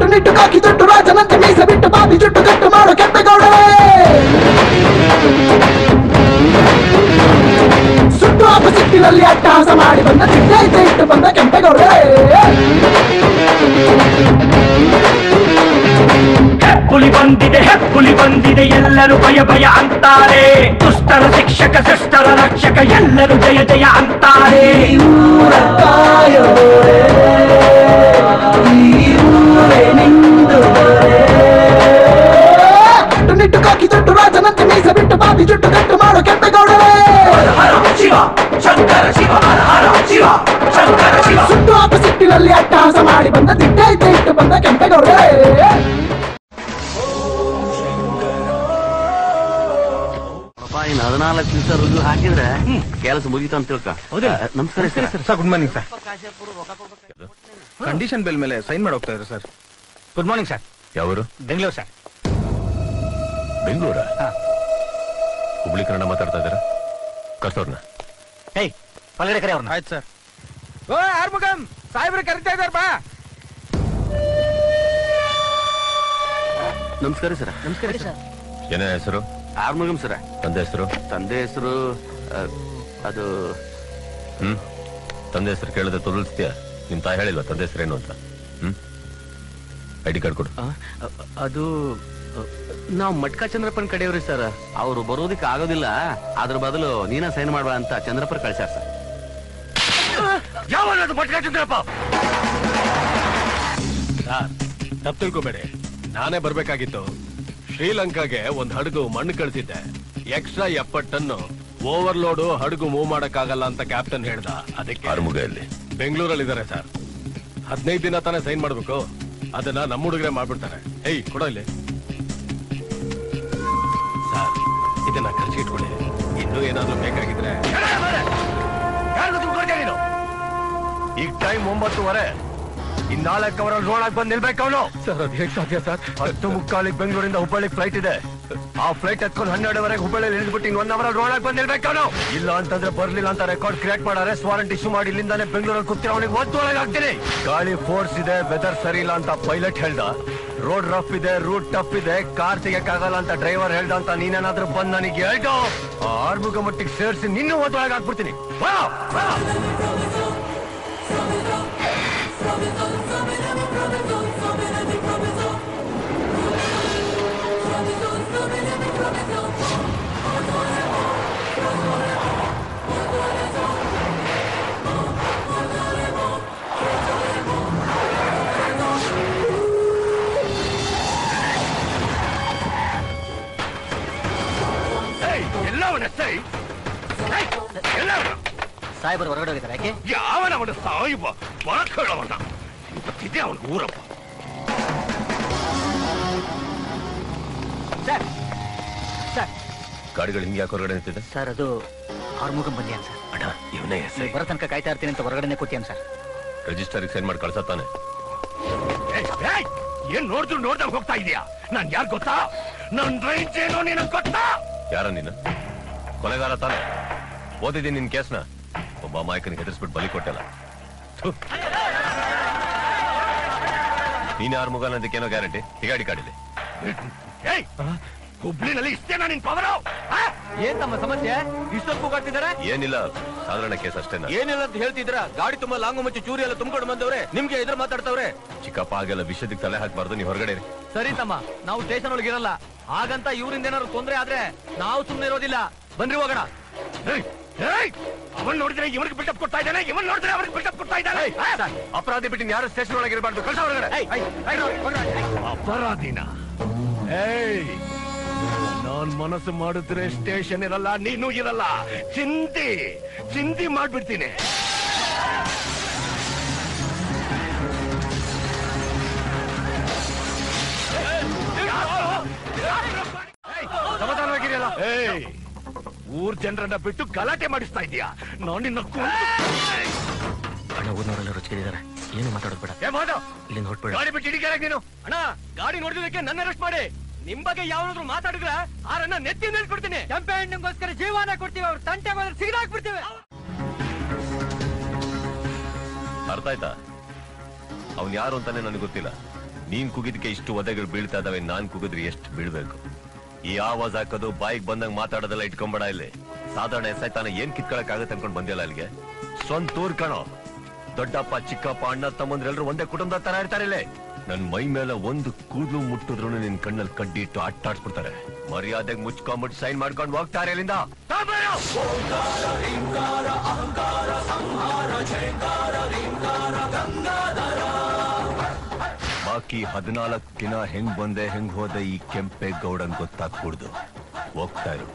ಕಟ್ಟುನಿಟ್ಟು ಕಾಕಿ ಜುಟ್ಟು ರಾಜನಂತೆ ಮೀಸ ಬಿಟ್ಟು ಬಾಬಿ ಜುಟ್ಟು ಕಟ್ಟು ಮಾಡೋ ಕೆಂಪೇಗೌಡರೇ ಸುಟ್ಟು ಆಪಸಿಟ್ಟಿನಲ್ಲಿ ಅಟ್ಟಹಾಸ ಮಾಡಿ ಬಂದ ಚಿಟ್ಟೆ ಇಟ್ಟು ಬಂದ ಕೆಂಪೇಗೌಡರೇ ಹೆಪ್ಪುಲಿ ಬಂದಿದೆ ಎಲ್ಲರೂ ಭಯ ಭಯ ಅಂತಾರೆ ದುಷ್ಟರ ಶಿಕ್ಷಕ ಶಿಷ್ಟರ ರಕ್ಷಕ ಎಲ್ಲರೂ ಜಯ ಜಯ ಅಂತಾರೆ ಕಟ್ಟುನಿಟ್ಟು ಕಾಕಿ ಜುಟ್ಟು ರಾಜನಂತೆ ಮೀಸ ಬಿಟ್ಟು ಬಾಬಿ ಜುಟ್ಟು ಕಟ್ಟು ಮಾಡೋ ಕೆಂಪೇಗೌಡರೇ ಶಿವ ಶಂಕರ ಶಿವ ಹರ ಶಿವ ಶಂಕರ ಶಿವ ಸುಟ್ಟು ಆಪಸಿಟ್ಟಿನಲ್ಲಿ ಅಟ್ಟಹಾಸ ಮಾಡಿ ಬಂದ ಚಿಟ್ಟೆ ಇಟ್ಟು ಬಂದ ಕೆಂಪೇಗೌಡರೇ ಇನ್ನು 14 ದಿವಸ ರುಜು ಹಾಕಿದ್ರೆ ಕೆಲಸ ಮುಗಿತು ಅಂತ ತಿಳ್ಕ. ನಮಸ್ಕಾರ sir. Good morning sir. Condition bill ಮೇಲೆ ಸೈನ್ ಮಾಡಿ ಹೋಗ್ತಾ ಇದ್ರು ಸರ್. Good morning sir. ಯಾವರು? ಬೆಂಗಳೂರು ಸರ್. ಬೆಂಗಳೂರ? ಹುಬ್ಳಿ ಕನ್ನಡ ಮಾತಾಡ್ತಾ ಇದ್ದಾರ? ಕರ್ಸೋರ್ನ ಏಯ್ ಪಲ್ಗಡೆ ಕರೆ ಅವ್ರನ್ನ. ಆಯ್ತು ಸರ್. ಓ ಆರ್ಮುಗಂ ಸಾಹೇಬ್ರೆ ಕರಿತಾ ಇದಾರ ಬಾ. ನಮಸ್ಕಾರ ಸರ್. ನಮಸ್ಕಾರ ಸರ್. ಏನೇ ಹೆಸರು? ಆರ್ಮುಗಂ ಸರ. ತಂದೆ ಹೆಸರು? ತಂದೆ ಹೆಸರು ಅದು ತಂದೆ ಹೆಸರು ಕೇಳಿದ್ರೆ ತೊದಲ್ಸ್ತೀಯ? ನಿಮ್ ತಾಯಿ ಹೇಳಿಲ್ವಾ ತಂದೆ ಹೆಸರೇನು ಅಂತ? ಐಡಿ ಕಾರ್ಡ್ ಕೊಡು. ಅದು ನಾವು ಮಟ್ಕ ಚಂದ್ರಪ್ಪನ ಕಡೆಯವ್ರಿ ಸರ್. ಅವ್ರು ಬರೋದಕ್ಕೆ ಆಗೋದಿಲ್ಲ, ಅದ್ರ ಬದಲು ನೀನ ಸೈನ್ ಮಾಡುವ ಅಂತ ಚಂದ್ರಪ್ಪರ್ ಕಳ್ಸ್ಯಾರ ಸರ್. ಯಾವ ಮಟ್ಕ ಚಂದ್ರಪ್ಪ? ತಪ್ಪು ತಿಳ್ಕೊಬೇಡಿ, ನಾನೇ ಬರ್ಬೇಕಾಗಿತ್ತು. ಶ್ರೀಲಂಕಾಗೆ ಒಂದ್ ಹಡಗು ಮಣ್ಣು ಕಳ್ಸಿದ್ದೆ. ಎಕ್ಸ್ಟ್ರಾ 70 ಟನ್ ಓವರ್ಲೋಡು ಹಡಗು ಮೂವ್ ಮಾಡಕ್ಕಾಗಲ್ಲ ಅಂತ ಕ್ಯಾಪ್ಟನ್ ಹೇಳ್ದ. ಅದಕ್ಕೆ ಆರ್ಮುಗಲ್ಲಿ ಬೆಂಗಳೂರಲ್ಲಿ ಇದಾರೆ ಸರ್. 15 ದಿನ ತಾನೇ ಸೈನ್ ಮಾಡ್ಬೇಕು. ಅದನ್ನ ನಮ್ಮ ಹುಡುಗರೇ ಮಾಡ್ಬಿಡ್ತಾರೆ. ಏಯ್ ಕೊಡ ಇಲ್ಲಿ ಸರ್, ಇದನ್ನ ಖರ್ಚು ಇಟ್ಕೊಳ್ಳಿ. ಇನ್ನೂ ಏನಾದ್ರೂ ಬೇಕಾಗಿದ್ರೆ. ಈಗ ಟೈಮ್ 9:15. ಇನ್ನಾಳಕ್ಕೆ ಅವರಲ್ಲಿ ರೋಡಾಗಿ ಬಂದು ನಿಲ್ಬೇಕು ಅವನು. ಸರ್ ಅದು ಹೇಗೆ ಸಾಧ್ಯ ಸರ್? 10:45 ಬೆಂಗಳೂರಿಂದ ಹುಬ್ಬಳ್ಳಿ ಫ್ಲೈಟ್ ಇದೆ. ಆ ಫ್ಲೈಟ್ ಹತ್ಕೊಂಡು 12ವರೆಗೆ ಹುಬ್ಬಳ್ಳಿ ಇಳಿದ್ಬಿಟ್ಟು ಇನ್ನು 1 ಅವರ್ ರೋಡಾಗಿ ಬಂದು ನಿಲ್ಬೇಕು ಅವನು. ಇಲ್ಲ ಅಂತಂದ್ರೆ ಬರ್ಲಿಲ್ಲ ಅಂತ ರೆಕಾರ್ಡ್ ಕ್ರಿಯೇಟ್ ಮಾಡಾರೆ, ವಾರಂಟ್ ಇಶ್ಯೂ ಮಾಡಿ ಇಲ್ಲಿಂದಾನೆ ಬೆಂಗಳೂರಲ್ಲಿ ಕೂತಿರೋ ಅವನಿಗೆ ಒದ್ದೊಳಗೆ ಹಾಕ್ತೀನಿ. ಗಾಳಿ ಫೋರ್ಸ್ ಇದೆ, ವೆದರ್ ಸರಿ ಇಲ್ಲ ಅಂತ ಪೈಲಟ್ ಹೇಳ್ದ. ರೋಡ್ ರಫ್ ಇದೆ, ರೂಟ್ ಟಫ್ ಇದೆ, ಕಾರ್ ತೆಗಿಯಕ್ಕಾಗಲ್ಲ ಅಂತ ಡ್ರೈವರ್ ಹೇಳ್ದ ಅಂತ ನೀನೇನಾದ್ರೂ ಬಂದ್ ನನಗೆ ಹೇಳ್ದು ಆ ಆರ್ಮುಗ ಮಟ್ಟಿಗೆ ಸೇರಿಸಿ ನಿನ್ನೂ ಒದ್ದೊಳಗೆ ಹಾಕ್ಬಿಡ್ತೀನಿ. ಸಾಹೇಬರು ಹೊರಗಡೆ ಹೋಗಿದ್ದಾರೆ. ಯಾಕೆ? ಯಾವನವನ ಸಾಯಿಬ ಬರಕೇಳವನ ಇವತ್ತಿದೆ ಅವನ ಊರಪ್ಪ. ಸರ್ ಸರ್ ಗಾಡಿಗಳು ಹಿಂಗೆ ಯಾಕೆ ಹೊರಗಡೆ ನಿಂತಿದೆ ಸರ್? ಅದು ಆರ್ಮುಗಂ ಬಂದಿಯಾನ ಸರ್. ಅಣ್ಣ ಇವನೇ ಬರೋ ತನಕ ಕಾಯ್ತಾ ಇರ್ತೀನಿ ಅಂತ ಹೊರಗಡೆ ಕೂತಿಯಾನ ಸರ್. ರಿಜಿಸ್ಟರ್ಗೆ ಸೈನ್ ಮಾಡಿ ಕಳ್ಸತ್ತಾನೆ. ಏನ್ ನೋಡಿದ್ರು ನೋಡ್ದಾಗ ಹೋಗ್ತಾ ಇದೀಯಾ? ನಾನ್ ಯಾರು ಗೊತ್ತಾ? ನನ್ ರೇಂಜ್ ಏನೋ ನಿನಗ್ ಗೊತ್ತಾ? ಯಾರ ನೀನು? ಕೊಲೆಗಾರ ತಾನೆ? ಓದಿದ್ದೀನಿ ನಿನ್ ಕೇಸ್ನ. ಒಬ್ಬ ಅಮಾಯಕನಿಗೆ ಹೆದರ್ಸ್ಬಿಟ್ಟು ಬಲಿ ಕೊಟ್ಟಲ್ಲ. ನೀನ್ ಯಾರ ಮುಗ ಅನ್ನೋದಕ್ಕೇನೋ ಗ್ಯಾರಂಟಿ? ಗಾಡಿ ಕಾಡಿಲಿ ಹುಬ್ಳಿನಲ್ಲಿ ಇಷ್ಟೇನಾ ನಿನ್ ಪವರ್? ಏನ್ ತಮ್ಮ ಸಮಸ್ಯೆ? ಇಷ್ಟೊಂದು ಕೂಗಾಡ್ತಿದಾರೆ? ಏನಿಲ್ಲ, ಸಾಧಾರಣ ಕೇಸ್ ಅಷ್ಟೇನಾ? ಏನಿಲ್ಲ ಅಂತ ಹೇಳ್ತಿದ್ರ? ಗಾಡಿ ತುಂಬಾ ಲಾಂಗು ಮಚ್ಚಿ ಚೂರಿ ಎಲ್ಲ ತುಂಬಿಕೊಂಡು ಬಂದವ್ರೆ, ನಿಮ್ಗೆ ಎದುರು ಮಾತಾಡ್ತವ್ರೆ. ಚಿಕ್ಕಪ್ಪ ಹಾಗೆಲ್ಲ ವಿಷಯಕ್ಕೆ ತಲೆ ಹಾಕ್ಬಾರ್ದು, ನೀವು ಹೊರಗಡೆ. ಸರಿ ತಮ್ಮ, ನಾವು ಸ್ಟೇಷನ್ ಒಳಗೆ ಇರಲ್ಲ. ಹಾಗಂತ ಇವ್ರಿಂದ ಏನಾದ್ರು ತೊಂದ್ರೆ ಆದ್ರೆ ನಾವು ಸುಮ್ನೆ ಇರೋದಿಲ್ಲ. ಬನ್ರಿ ಹೋಗೋಣ. ಅವನ್ ನೋಡಿದ್ರೆ ಇವನಿಗೆ ಬಿಲ್ಡಪ್ ಕೊಡ್ತಾ ಇದ್ದಾನೆ, ಇವನ್ ನೋಡಿದ್ರೆ ಅವನಿಗೆ ಬಿಲ್ಡಪ್ ಕೊಡ್ತಾ ಇದ್ದಾನೆ. ಅಪರಾಧಿ ಬಿಟ್ಟು ಯಾರು ಸ್ಟೇಷನ್ ಒಳಗೆ ಇರಬಾರ್ದು. ಕಳ್ಸ ಹೊರಗಡೆ. ಅಪರಾಧಿನ? ನಾನ್ ಮನಸ್ಸು ಮಾಡಿದ್ರೆ ಸ್ಟೇಷನ್ ಇರಲ್ಲ, ನೀನು ಇರಲ್ಲ. ಚಿಂತಿ ಮಾಡ್ಬಿಡ್ತೀನಿ. ಸಮಾಧಾನವಾಗಿರಲ್ಲ. ಊರ್ ಜನರನ್ನ ಬಿಟ್ಟು ಗಲಾಟೆ ಮಾಡಿಸ್ತಾ ಇದೀಯಾ? ನಾನು ನಿನ್ನ ಅಣ್ಣ ಊರ್ನವರೆಲ್ಲ ರುಚಿಕಿದ್ದಾರೆ, ಏನು ಮಾತಾಡೋದು ಬೇಡ. ಇಲ್ಲಿಂದ ಹೊರಟ್ಬೇಡ. ಗಾಡಿ ಬಿಟ್ಟು ಹಿಡಿಕೆ ನೀನು. ಅಣ್ಣ ಗಾಡಿ ನೋಡಿದಕ್ಕೆ ನನ್ನ ಅರೆಸ್ಟ್ ಮಾಡಿ. ನಿಮ್ ಬಗ್ಗೆ ಯಾವನಾದ್ರು ಮಾತಾಡಿದ್ರೆ ಆರನ್ನ ನೆತ್ತಿ ನಿಲ್ಸ್ಬಿಡ್ತೀನಿ. ಕೆಂಪೆ ಹಣ್ಣಿಗೋಸ್ಕರ ಜೀವನ ಕೊಡ್ತೀವಿ, ಅವ್ರ ತಂಟೆ ಬಂದ್ರೆ ಸಿಗದಾಕ್ಬಿಡ್ತೀವಿ. ಅರ್ಥ ಆಯ್ತಾ? ಅವ್ನು ಯಾರು ಅಂತಾನೆ ನನಗೆ ಗೊತ್ತಿಲ್ಲ. ನೀನ್ ಕುಗಿದಕ್ಕೆ ಇಷ್ಟು ಒದೆಗಳು ಬೀಳ್ತಾ ಇದಾವೆ, ನಾನ್ ಕುಗಿದ್ರೆ ಎಷ್ಟು ಬೀಳ್ಬೇಕು? ಈ ಆವಾಜ್ ಹಾಕೋದು ಬಾಯಿಗೆ ಬಂದಂಗ್ ಮಾತಾಡೋದೆಲ್ಲ ಇಟ್ಕೊಂಬೇಡ. ಇಲ್ಲಿ ಸಾಧಾರಣ ಎಸ್ಐತಾನ ಏನ್ ಕಿತ್ಕೊಳಕ್ ಆಗತ್ತೆ ಅನ್ಕೊಂಡ್ ಬಂದಿಲ್ಲ ಅಲ್ಲಿಗೆ. ಸ್ವಂತ ಊರ್ ಕಣೋ. ದೊಡ್ಡಪ್ಪ ಚಿಕ್ಕಪ್ಪ ಅಣ್ಣ ತಮ್ಮಂದ್ರೆ ಎಲ್ರು ಒಂದೇ ಕುಟುಂಬದ ತರ ಇರ್ತಾರೆ ಇಲ್ಲಿ. ನನ್ ಮೈ ಮೇಲೆ ಒಂದು ಕೂದಲು ಮುಟ್ಟಿದ್ರು ನಿನ್ ಕಣ್ಣಲ್ಲಿ ಕಡ್ಡಿ ಇಟ್ಟು ಅಟ್ಟಾಡ್ಸ್ಬಿಡ್ತಾರೆ. ಮರ್ಯಾದೆಗೆ ಮುಚ್ಕೊಂಡ್ಬಿಟ್ಟು ಸೈನ್ ಮಾಡ್ಕೊಂಡು ಹೋಗ್ತಾರೆ ಅಲ್ಲಿಂದ. ಬಾಕಿ 14 ದಿನ ಹೆಂಗ್ ಬಂದೆ ಹೆಂಗ್ ಹೋದೆ ಈ ಕೆಂಪೇಗೌಡನ್ ಗೊತ್ತಾಗ್ಬಿಡ್ದು. ಹೋಗ್ತಾ ಇರು.